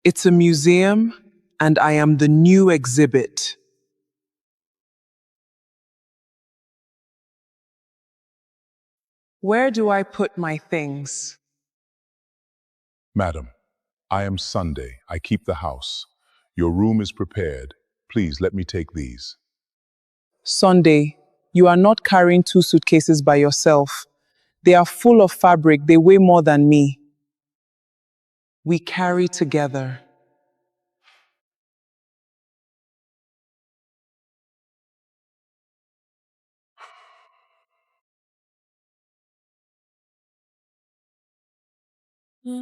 It's a museum, and I am the new exhibit. Where do I put my things? Madam, I am Sunday. I keep the house. Your room is prepared. Please let me take these. Sunday, you are not carrying 2 suitcases by yourself. They are full of fabric, they weigh more than me. We carry together. Yeah,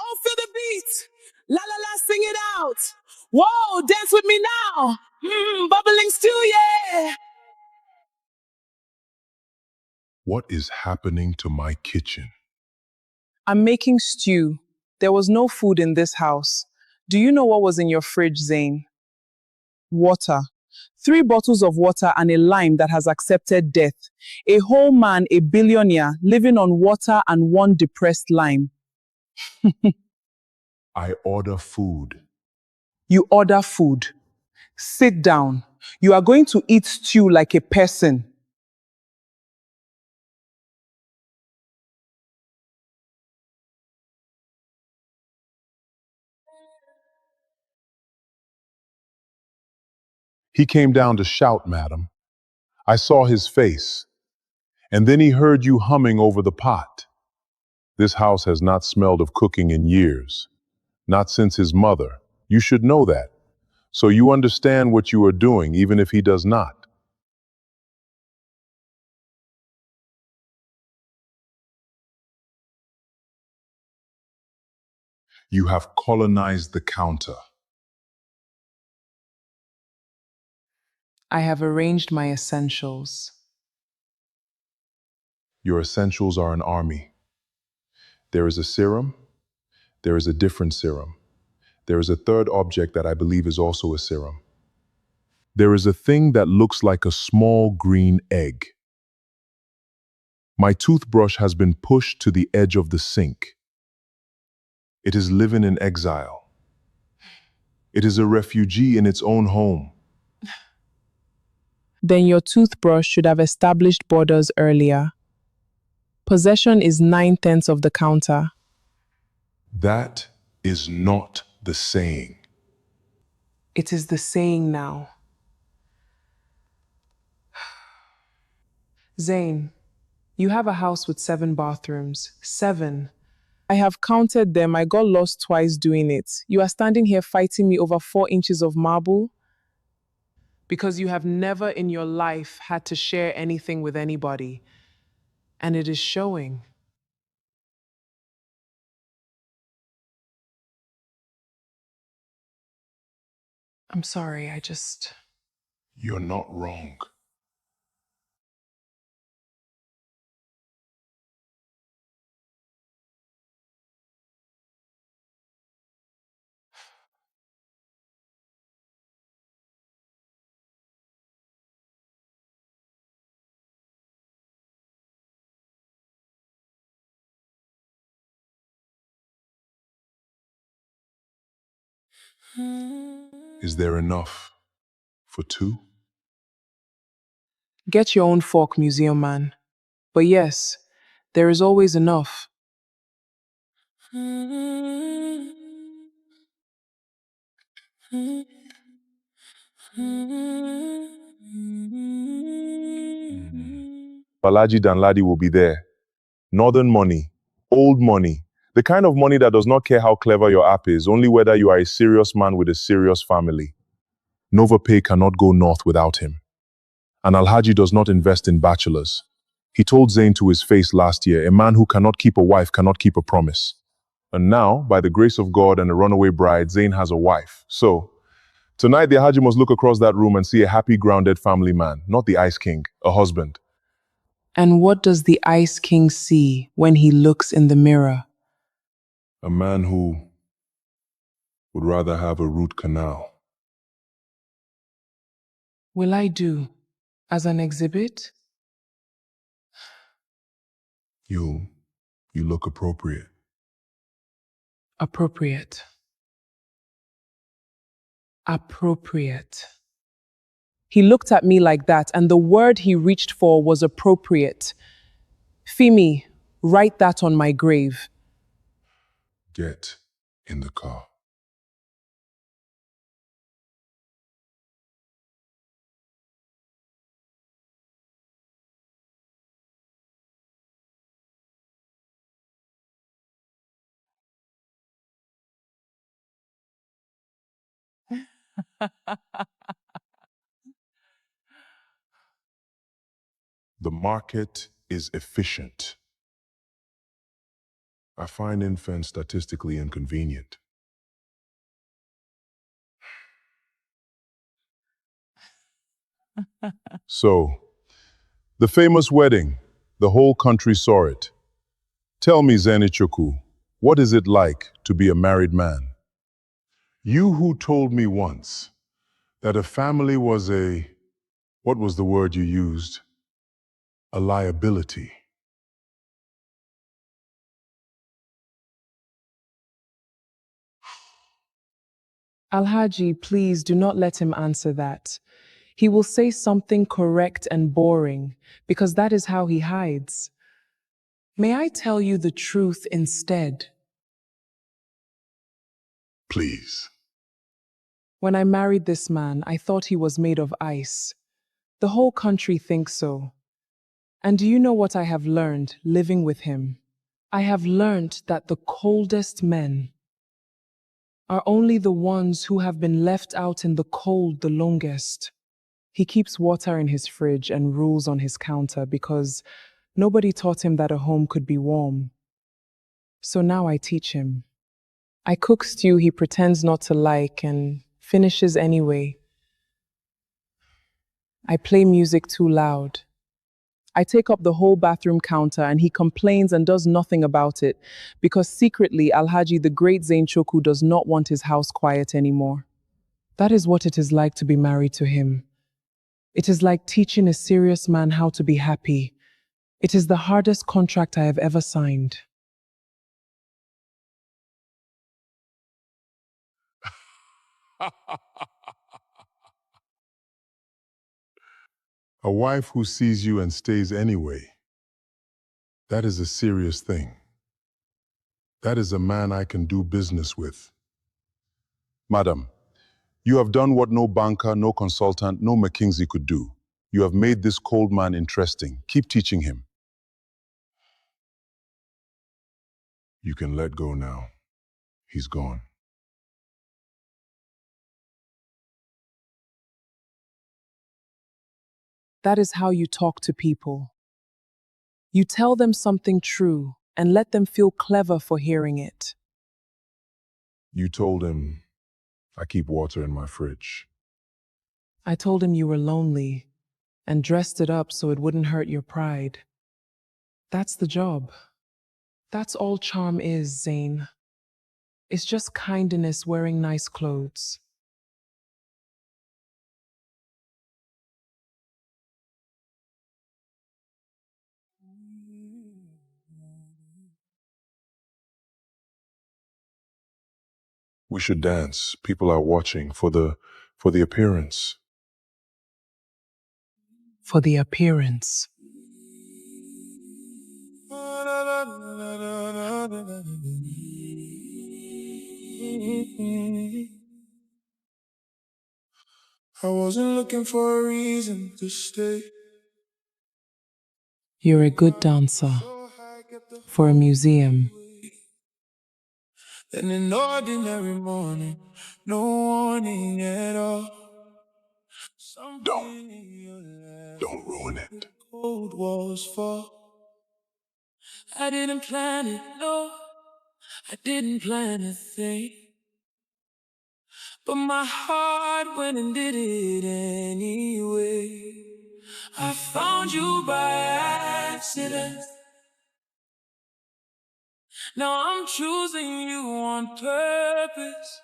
oh, feel the beat. La la la, sing it out. Whoa, dance with me now. Bubbling stew, yeah. What is happening to my kitchen? I'm making stew. There was no food in this house. Do you know what was in your fridge, Zane? Water. 3 bottles of water and a lime that has accepted death. A whole man, a billionaire, living on water and one depressed lime. I order food. You order food. Sit down. You are going to eat stew like a person. He came down to shout, madam. I saw his face. And then he heard you humming over the pot. This house has not smelled of cooking in years. Not since his mother. You should know that. So you understand what you are doing, even if he does not. You have colonized the counter. I have arranged my essentials. Your essentials are an army. There is a serum. There is a different serum. There is a third object that I believe is also a serum. There is a thing that looks like a small green egg. My toothbrush has been pushed to the edge of the sink. It is living in exile. It is a refugee in its own home. Then your toothbrush should have established borders earlier. Possession is 9/10 of the counter. That is not the saying. It is the saying now. Zane, you have a house with 7 bathrooms. 7. I have counted them. I got lost twice doing it. You are standing here fighting me over 4 inches of marble? Because you have never in your life had to share anything with anybody. And it is showing. I'm sorry, I just... You're not wrong. Is there enough for 2? Get your own fork, museum man. But yes, there is always enough. Balaji Danladi will be there. Northern money, old money, the kind of money that does not care how clever your app is, only whether you are a serious man with a serious family. NovaPay cannot go north without him. And Alhaji does not invest in bachelors. He told Zain to his face last year, a man who cannot keep a wife cannot keep a promise. And now, by the grace of God and a runaway bride, Zain has a wife. So, tonight the Alhaji must look across that room and see a happy, grounded family man, not the Ice King, a husband. And what does the Ice King see when he looks in the mirror? A man who would rather have a root canal. Will I do? As an exhibit? You look appropriate. Appropriate. Appropriate. He looked at me like that, and the word he reached for was appropriate. Fimi, write that on my grave. Get in the car. The market is efficient. I find infants statistically inconvenient. So, the famous wedding, the whole country saw it. Tell me, Zenichoku, what is it like to be a married man? You who told me once that a family was what was the word you used? A liability. Alhaji, please do not let him answer that. He will say something correct and boring, because that is how he hides. May I tell you the truth instead? Please. When I married this man, I thought he was made of ice. The whole country thinks so. And do you know what I have learned living with him? I have learned that the coldest men are only the ones who have been left out in the cold the longest. He keeps water in his fridge and rules on his counter because nobody taught him that a home could be warm. So now I teach him. I cook stew he pretends not to like and finishes anyway. I play music too loud. I take up the whole bathroom counter and he complains and does nothing about it because secretly Alhaji the great Zain Choku does not want his house quiet anymore. That is what it is like to be married to him. It is like teaching a serious man how to be happy. It is the hardest contract I have ever signed. A wife who sees you and stays anyway. That is a serious thing. That is a man I can do business with. Madam, you have done what no banker, no consultant, no McKinsey could do. You have made this cold man interesting. Keep teaching him. You can let go now. He's gone. That is how you talk to people. You tell them something true and let them feel clever for hearing it. You told him, I keep water in my fridge. I told him you were lonely and dressed it up so it wouldn't hurt your pride. That's the job. That's all charm is, Zane. It's just kindness wearing nice clothes. We should dance. People are watching for the appearance. For the appearance. I wasn't looking for a reason to stay. You're a good dancer for a museum. Then an ordinary morning, no warning at all. Something in your laugh Don't ruin made it. the cold walls fall. I didn't plan it, no, I didn't plan a thing. But my heart went and did it anyway. I found you by accident. Now I'm choosing you on purpose.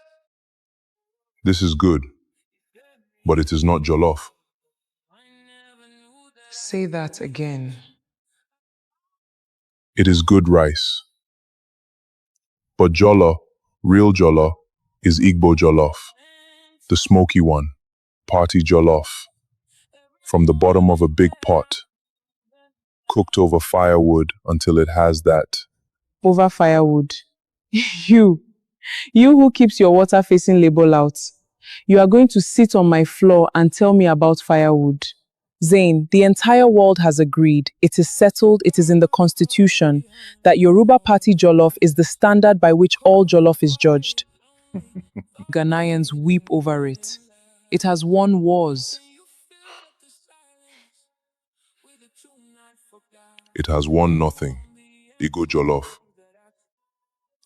This is good, but it is not jollof. Say that again. It is good rice. But jollo, real jollo, is Igbo jollof, the smoky one, party jollof, from the bottom of a big pot, cooked over firewood until it has that. Over firewood. You, you who keeps your water facing label out. You are going to sit on my floor and tell me about firewood. Zain, the entire world has agreed, it is settled, it is in the constitution, that Yoruba party jollof is the standard by which all jollof is judged. Ghanaians weep over it. It has won wars. It has won nothing. Igbo jollof.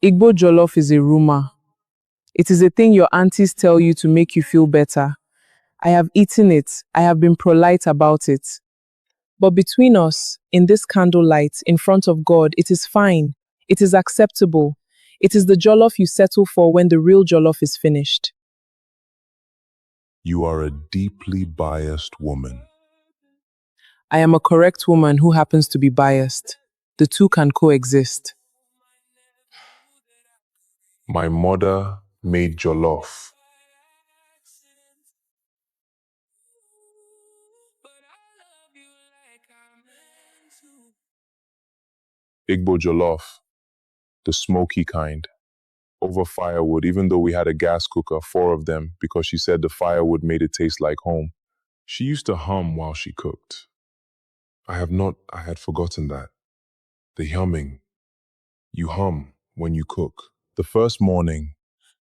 Igbo jollof is a rumor. It is a thing your aunties tell you to make you feel better. I have eaten it. I have been polite about it. But between us, in this candlelight, in front of God, it is fine. It is acceptable. It is the jollof you settle for when the real jollof is finished. You are a deeply biased woman. I am a correct woman who happens to be biased. The two can coexist. My mother made jollof. Igbo jollof, the smoky kind, over firewood, even though we had a gas cooker, 4 of them, because she said the firewood made it taste like home. She used to hum while she cooked. I had forgotten that. The humming. You hum when you cook. The first morning,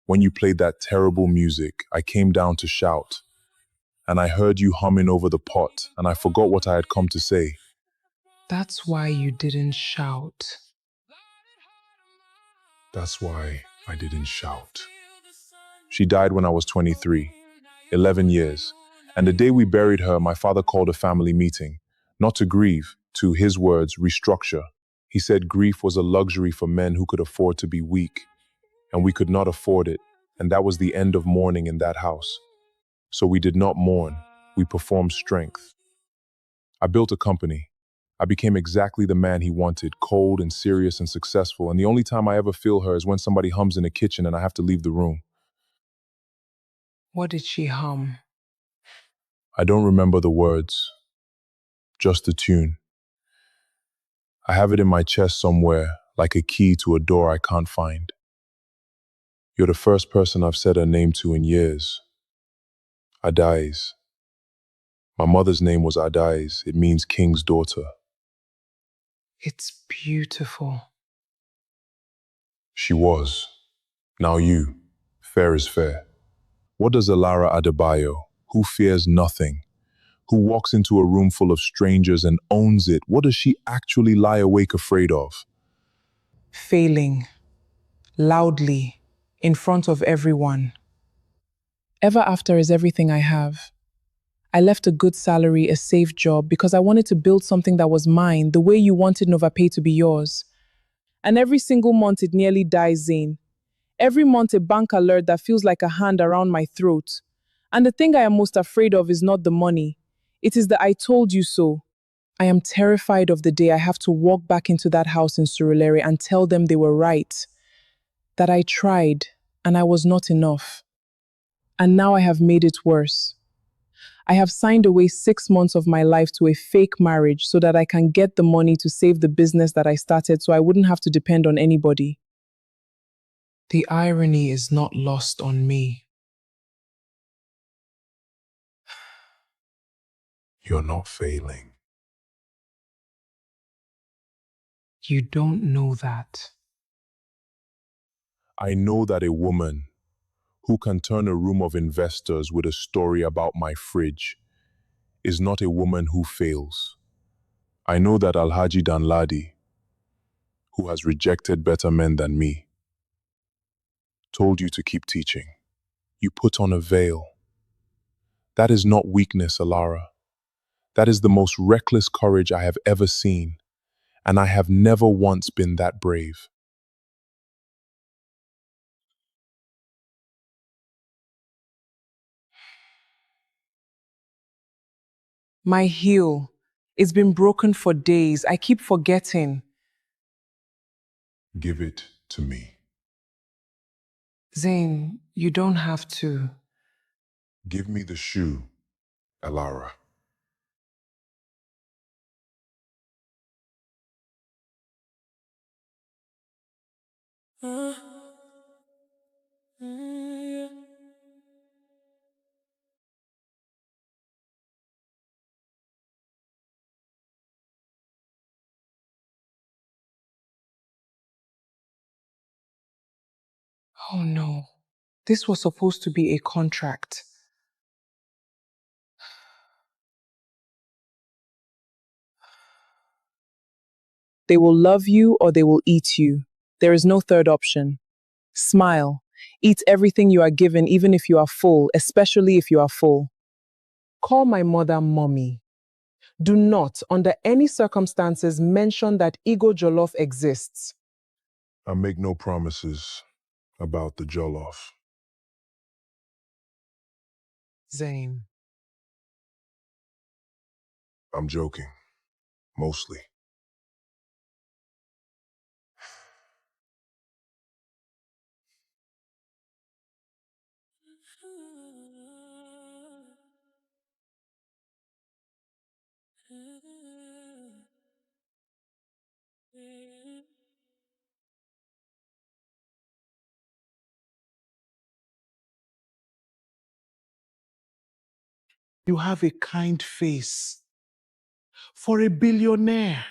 when you played that terrible music, I came down to shout, and I heard you humming over the pot, and I forgot what I had come to say. That's why you didn't shout. That's why I didn't shout. She died when I was 23, 11 years. And the day we buried her, my father called a family meeting, not to grieve, to his words, restructure. He said grief was a luxury for men who could afford to be weak, and we could not afford it, and that was the end of mourning in that house. So we did not mourn, we performed strength. I built a company. I became exactly the man he wanted, cold and serious and successful, and the only time I ever feel her is when somebody hums in the kitchen and I have to leave the room. What did she hum? I don't remember the words, just the tune. I have it in my chest somewhere, like a key to a door I can't find. You're the first person I've said her name to in years. Adais. My mother's name was Adais. It means king's daughter. It's beautiful. She was. Now you. Fair is fair. What does Alara Adebayo, who fears nothing, who walks into a room full of strangers and owns it, what does she actually lie awake afraid of? Failing. Loudly. In front of everyone. Ever after is everything I have. I left a good salary, a safe job, because I wanted to build something that was mine, the way you wanted NovaPay to be yours. And every single month it nearly dies, Zane. Every month a bank alert that feels like a hand around my throat. And the thing I am most afraid of is not the money. It is the I told you so. I am terrified of the day I have to walk back into that house in Surulere and tell them they were right. That I tried, and I was not enough. And now I have made it worse. I have signed away 6 months of my life to a fake marriage so that I can get the money to save the business that I started so I wouldn't have to depend on anybody. The irony is not lost on me. You're not failing. You don't know that. I know that a woman who can turn a room of investors with a story about my fridge is not a woman who fails. I know that Alhaji Danladi, who has rejected better men than me, told you to keep teaching. You put on a veil. That is not weakness, Alara. That is the most reckless courage I have ever seen, and I have never once been that brave. My heel. It's been broken for days. I keep forgetting. Give it to me. Zain, you don't have to. Give me the shoe, Alara. Uh, yeah. Oh no. This was supposed to be a contract. They will love you or they will eat you. There is no third option. Smile. Eat everything you are given, even if you are full, especially if you are full. Call my mother mommy. Do not, under any circumstances, mention that ego jollof exists. I make no promises about the jollof. Zain. I'm joking. Mostly. You have a kind face for a billionaire.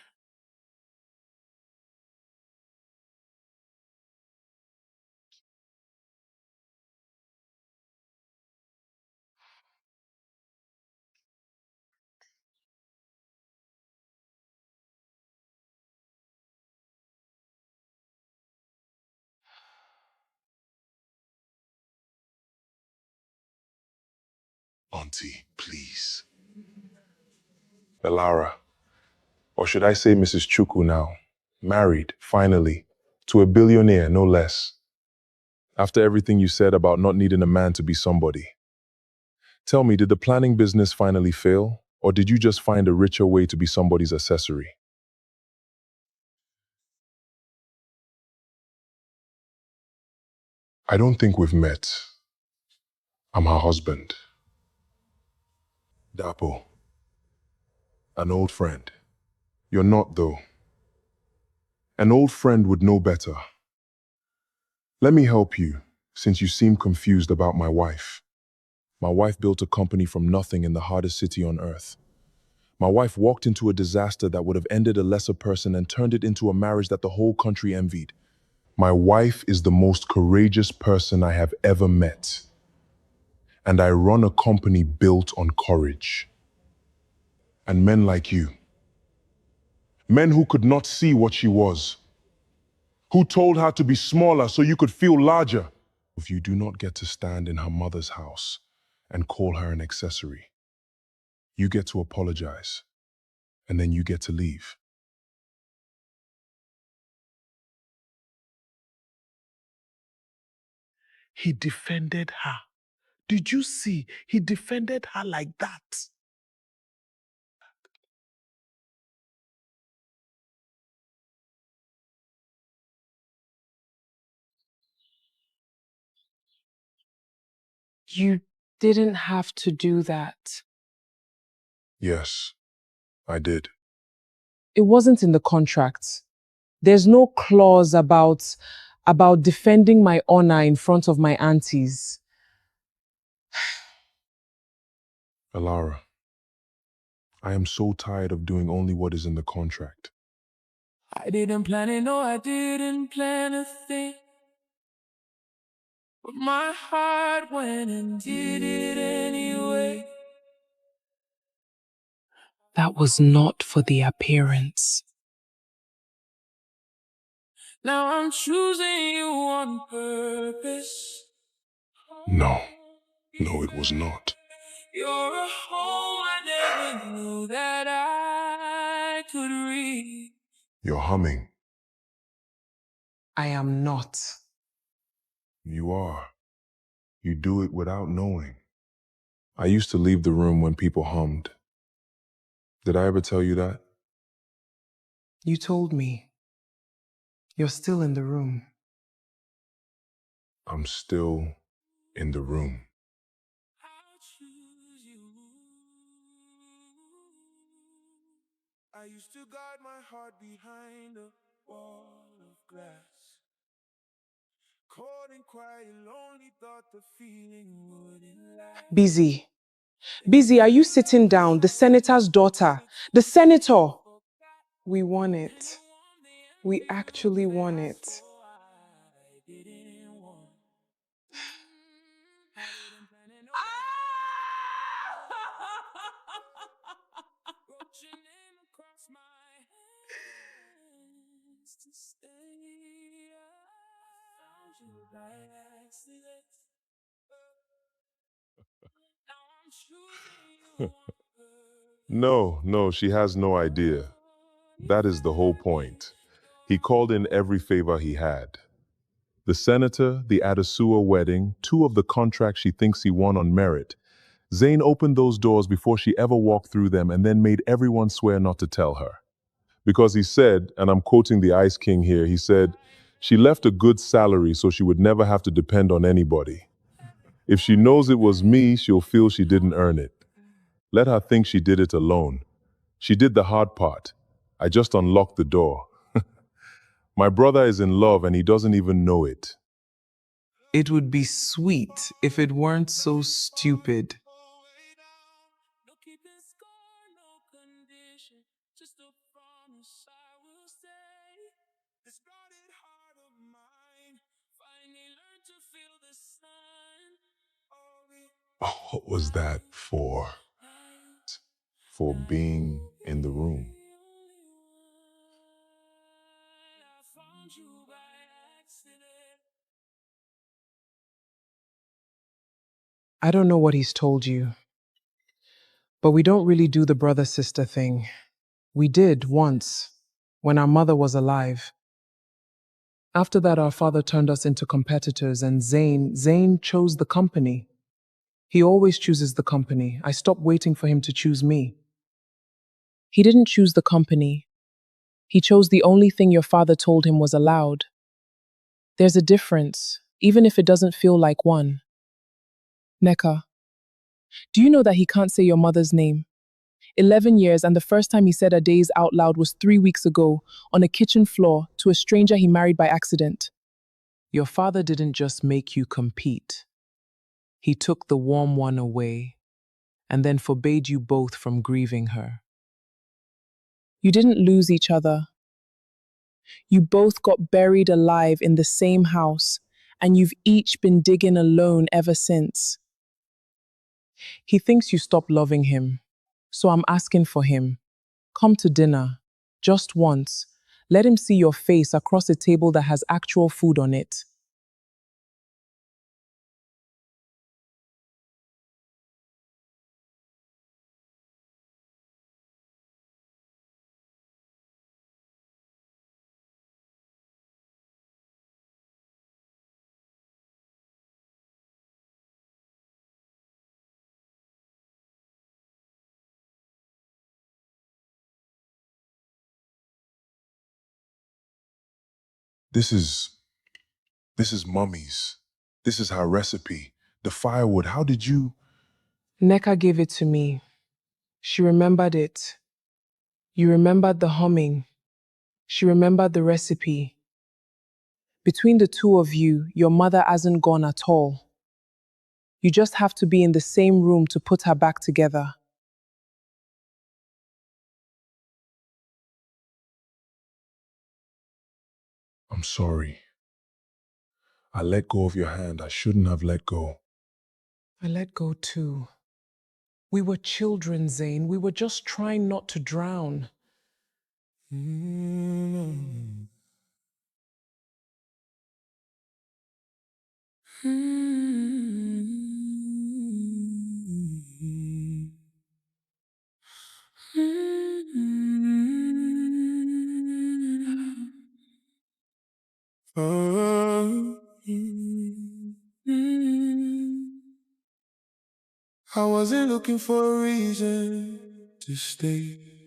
Auntie, please. Alara. Or should I say Mrs. Chuku now? Married, finally, to a billionaire, no less. After everything you said about not needing a man to be somebody. Tell me, did the planning business finally fail? Or did you just find a richer way to be somebody's accessory? I don't think we've met. I'm her husband. Dapo. An old friend. You're not, though. An old friend would know better. Let me help you, since you seem confused about my wife. My wife built a company from nothing in the hardest city on earth. My wife walked into a disaster that would have ended a lesser person and turned it into a marriage that the whole country envied. My wife is the most courageous person I have ever met. And I run a company built on courage. And men like you. Men who could not see what she was. Who told her to be smaller so you could feel larger. If you do not get to stand in her mother's house and call her an accessory, you get to apologize, and then you get to leave. He defended her. Did you see? He defended her like that. You didn't have to do that. Yes, I did. It wasn't in the contract. There's no clause about defending my honor in front of my aunties. Alara, I am so tired of doing only what is in the contract. I didn't plan it, no, I didn't plan a thing. But my heart went and did it anyway. That was not for the appearance. Now I'm choosing you on purpose. No, it was not. You're a home I never knew that I could read. You're humming. I am not. You are. You do it without knowing. I used to leave the room when people hummed. Did I ever tell you that? You told me. You're still in the room. I'm still in the room. I'll choose you. I used to guard my heart behind a wall of glass. Cold and quiet, lonely, thought the feeling wouldn't last. Busy. Busy, are you sitting down? The senator's daughter. The senator. We won it. We actually won it. I didn't want. I didn't plan it. No. Wrote your name across my hands to stay. I found you by accident. Now I'm choosing you on purpose. No, she has no idea. That is the whole point. He called in every favor he had. The senator, the Adesua wedding, two of the contracts she thinks he won on merit. Zayn opened those doors before she ever walked through them and then made everyone swear not to tell her. Because he said, and I'm quoting the Ice King here, he said, she left a good salary so she would never have to depend on anybody. If she knows it was me, she'll feel she didn't earn it. Let her think she did it alone. She did the hard part. I just unlocked the door. My brother is in love and he doesn't even know it. It would be sweet if it weren't so stupid. No keeping score, no condition. Just a promise I will stay. This guarded heart of mine finally learned to feel the sun. All we Oh, what was that for? For being in the room. I found you by accident. I don't know what he's told you, but we don't really do the brother-sister thing. We did once, when our mother was alive. After that, our father turned us into competitors, and Zayn chose the company. He always chooses the company. I stopped waiting for him to choose me. He didn't choose the company. He chose the only thing your father told him was allowed. There's a difference, even if it doesn't feel like one. Neka, do you know that he can't say your mother's name? 11 years, and the first time he said her days out loud was 3 weeks ago on a kitchen floor to a stranger he married by accident. Your father didn't just make you compete. He took the warm one away and then forbade you both from grieving her. You didn't lose each other. You both got buried alive in the same house, and you've each been digging alone ever since. He thinks you stopped loving him, so I'm asking for him. Come to dinner, just once. Let him see your face across a table that has actual food on it. This is Mummy's. This is her recipe. The firewood. How did you? Neka gave it to me. She remembered it. You remembered the humming. She remembered the recipe. Between the two of you, your mother hasn't gone at all. You just have to be in the same room to put her back together. I'm sorry. I let go of your hand. I shouldn't have let go. I let go too. We were children, Zayn. We were just trying not to drown. I wasn't looking for a reason to stay.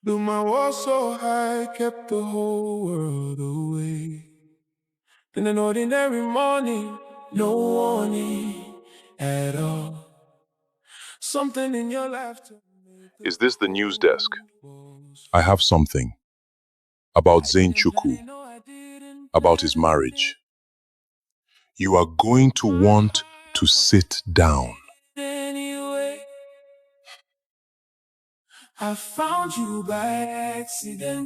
Built my wall so high, kept the whole world away. Then an ordinary morning, no warning at all. Something in your laughter. Is this the news desk? I have something about Zain Chuku, about his marriage. You are going to want to sit down. Anyway, I found you by accident.